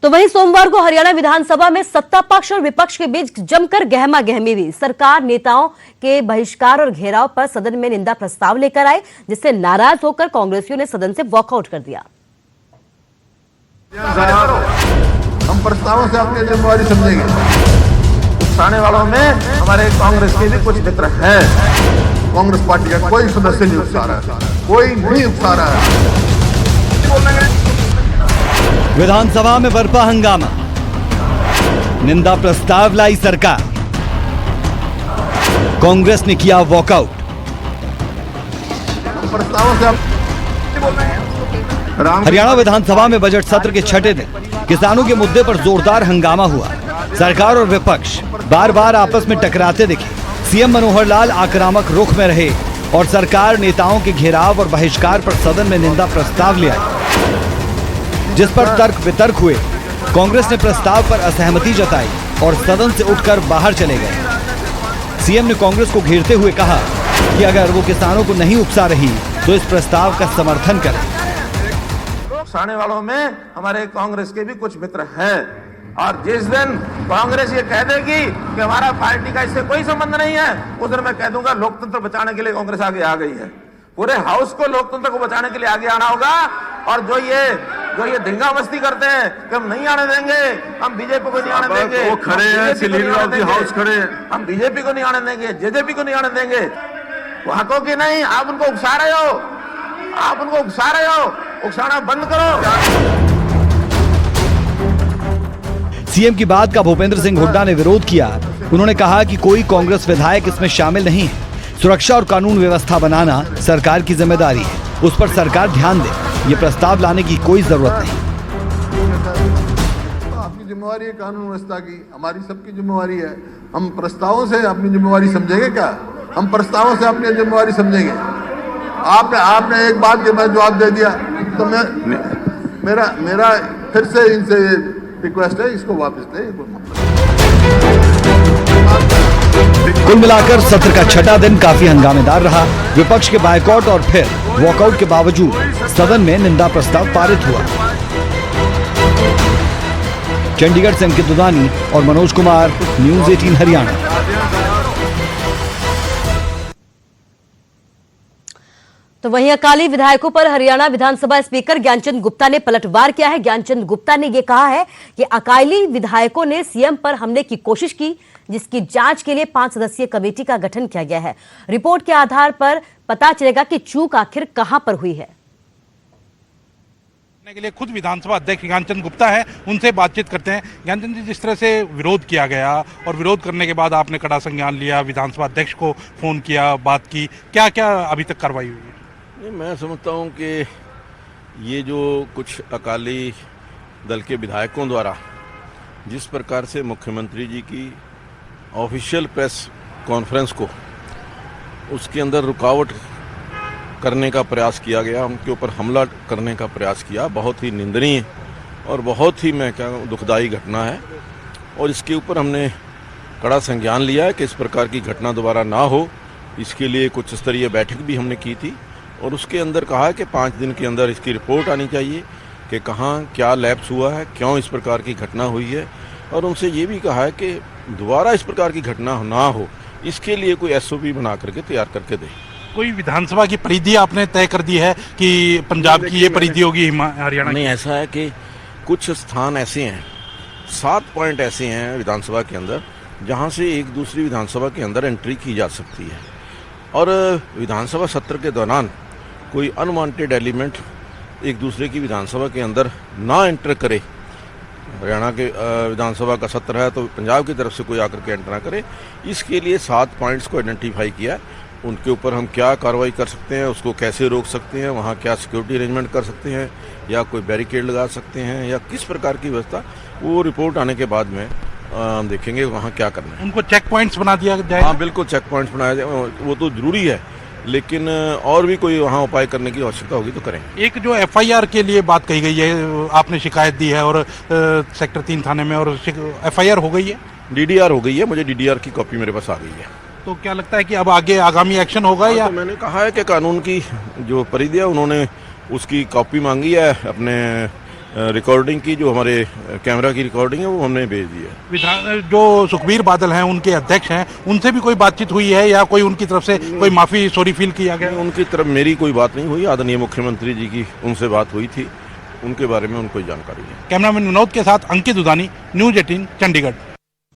तो वहीं सोमवार को हरियाणा विधानसभा में सत्ता पक्ष और विपक्ष के बीच जमकर गहमा गहमी हुई। सरकार नेताओं के बहिष्कार और घेराव पर सदन में निंदा प्रस्ताव लेकर आए, जिससे नाराज होकर कांग्रेसियों ने सदन से वॉकआउट कर दिया। हम प्रस्तावों से अपनी जिम्मेवारी समझेंगे। उकसाने वालों में हमारे कांग्रेस के भी कुछ मित्र हैं। कांग्रेस पार्टी का कोई सदस्य नहीं उकसा रहा है, कोई नहीं उकसा रहा है। विधानसभा में बरपा हंगामा, निंदा प्रस्ताव लाई सरकार, कांग्रेस ने किया वॉकआउट। हरियाणा विधानसभा में बजट सत्र के छठे दिन किसानों के मुद्दे पर जोरदार हंगामा हुआ। सरकार और विपक्ष बार बार आपस में टकराते दिखे। सीएम मनोहर लाल आक्रामक रुख में रहे और सरकार नेताओं के घेराव और बहिष्कार पर सदन में निंदा प्रस्ताव ले आई, जिस पर तर्क वितर्क हुए। कांग्रेस ने प्रस्ताव पर असहमति जताई और सदन से उठकर बाहर चले गए। सीएम ने कांग्रेस को घेरते हुए कहा कि अगर वो किसानों को नहीं उकसा रही तो इस प्रस्ताव का समर्थन करें। उकसाने वालों में हमारे कांग्रेस के भी कुछ मित्र हैं, और जिस दिन कांग्रेस ये कह देगी कि हमारा पार्टी का इससे कोई संबंध नहीं है, उस दिन मैं कह दूंगा लोकतंत्र बचाने के लिए कांग्रेस आगे आ गई है। पूरे हाउस को लोकतंत्र को बचाने के लिए आगे आना होगा। और जो ये धिंगा मस्ती करते हैं कि हम नहीं आने देंगे, हम बीजेपी को नहीं आने देंगे, वो खड़े हैं, लीडर ऑफ द हाउस खड़े हैं, हम बीजेपी को नहीं आने देंगे, जेजेपी को नहीं आने देंगे, वहां को कि नहीं, आप उनको उकसा रहे हो, आप उनको उकसा रहे हो, उकसाना बंद करो। सीएम की बात का भूपेंद्र सिंह हुड्डा ने विरोध किया। उन्होंने कहा कि कोई कांग्रेस विधायक इसमें शामिल नहीं है। सुरक्षा और कानून व्यवस्था बनाना सरकार की जिम्मेदारी है, उस पर सरकार ध्यान दे। ये प्रस्ताव लाने की कोई जरूरत नहीं। आपकी जिम्मेवारी है कानून व्यवस्था की, हमारी सबकी जिम्मेवारी है। हम प्रस्तावों से अपनी जिम्मेवारी समझेंगे क्या? हम प्रस्तावों से अपनी जिम्मेवारी समझेंगे। आपने एक बात के मैं जवाब दे दिया, तो मेरा फिर से इनसे रिक्वेस्ट है, इसको वापस ले। कुल मिलाकर सत्र का छठा दिन काफी हंगामेदार रहा। विपक्ष के बायकॉट और फिर वॉकआउट के बावजूद सदन में निंदा प्रस्ताव पारित हुआ। चंडीगढ़ से अंकित दुदानी और मनोज कुमार, न्यूज़ 18 हरियाणा। तो वहीं अकाली विधायकों पर हरियाणा विधानसभा स्पीकर ज्ञानचंद गुप्ता ने पलटवार किया है। ज्ञानचंद गुप्ता ने यह कहा है कि अकाली विधायकों ने सीएम पर हमले की कोशिश की, जिसकी जांच के लिए 5 सदस्यीय कमेटी का गठन किया गया है। रिपोर्ट के आधार पर पता चलेगा कि चूक आखिर कहां पर हुई है। के लिए खुद विधानसभा अध्यक्ष ज्ञानचंद गुप्ता है, उनसे बातचीत करते हैं। ज्ञानचंद जी, जिस तरह से विरोध किया गया और विरोध करने के बाद आपने कड़ा संज्ञान लिया, विधानसभा अध्यक्ष को फोन किया, बात की, क्या क्या अभी तक कार्रवाई हुई? मैं समझता हूं कि ये जो कुछ अकाली दल के विधायकों द्वारा जिस प्रकार से मुख्यमंत्री जी की ऑफिशियल प्रेस कॉन्फ्रेंस को उसके अंदर रुकावट करने का प्रयास किया गया, उनके ऊपर हमला करने का प्रयास किया, बहुत ही निंदनीय और बहुत ही मैं क्या दुखदाई घटना है। और इसके ऊपर हमने कड़ा संज्ञान लिया है कि इस प्रकार की घटना दोबारा ना हो। इसके लिए कुछ स्तरीय बैठक भी हमने की थी और उसके अंदर कहा है कि 5 दिन के अंदर इसकी रिपोर्ट आनी चाहिए कि कहाँ क्या लैप्स हुआ है, क्यों इस प्रकार की घटना हुई है, और उनसे ये भी कहा है कि दोबारा इस प्रकार की घटना ना हो, इसके लिए कोई एसओपी बना करके तैयार करके दे। कोई विधानसभा की परिधि आपने तय कर दी है कि पंजाब की ये परिधि होगी, हरियाणा नहीं? ऐसा है कि कुछ स्थान ऐसे हैं, 7 पॉइंट ऐसे हैं विधानसभा के अंदर जहाँ से एक दूसरी विधानसभा के अंदर एंट्री की जा सकती है, और विधानसभा सत्र के दौरान कोई अनवांटेड एलिमेंट एक दूसरे की विधानसभा के अंदर ना एंटर करे। हरियाणा के विधानसभा का सत्र है तो पंजाब की तरफ से कोई आकर के एंटर ना करे, इसके लिए 7 पॉइंट्स को आइडेंटिफाई किया। उनके ऊपर हम क्या कार्रवाई कर सकते हैं, उसको कैसे रोक सकते हैं, वहाँ क्या सिक्योरिटी अरेंजमेंट कर सकते हैं, या कोई बैरिकेड लगा सकते हैं, या किस प्रकार की व्यवस्था, वो रिपोर्ट आने के बाद में हम देखेंगे वहाँ क्या करना है। उनको चेक पॉइंट्स बना दिया जाए? हाँ बिल्कुल, चेक पॉइंट्स बनाया जाए, वो तो जरूरी है, लेकिन और भी कोई वहाँ उपाय करने की आवश्यकता होगी तो करेंगे। एक जो एफआईआर के लिए बात कही गई है, आपने शिकायत दी है और सेक्टर 3 थाने में, और एफआईआर हो गई है, डीडीआर हो गई है, मुझे डीडीआर की कॉपी मेरे पास आ गई है। तो क्या लगता है कि अब आगे आगामी एक्शन होगा? या तो मैंने कहा है कि कानून की जो परिधि है उन्होंने उसकी कॉपी मांगी है अपने रिकॉर्डिंग की, जो हमारे कैमरा की रिकॉर्डिंग है वो हमने भेज दी है। विधान जो सुखबीर बादल हैं उनके अध्यक्ष हैं, उनसे भी कोई बातचीत हुई है या कोई उनकी तरफ से कोई माफी सॉरी फील किया गया? उनकी तरफ मेरी कोई बात नहीं हुई, आदरणीय मुख्यमंत्री जी की उनसे बात हुई थी, उनके बारे में उनको जानकारी है। कैमरामैन विनोद के साथ अंकित उदानी, न्यूज 18 चंडीगढ़।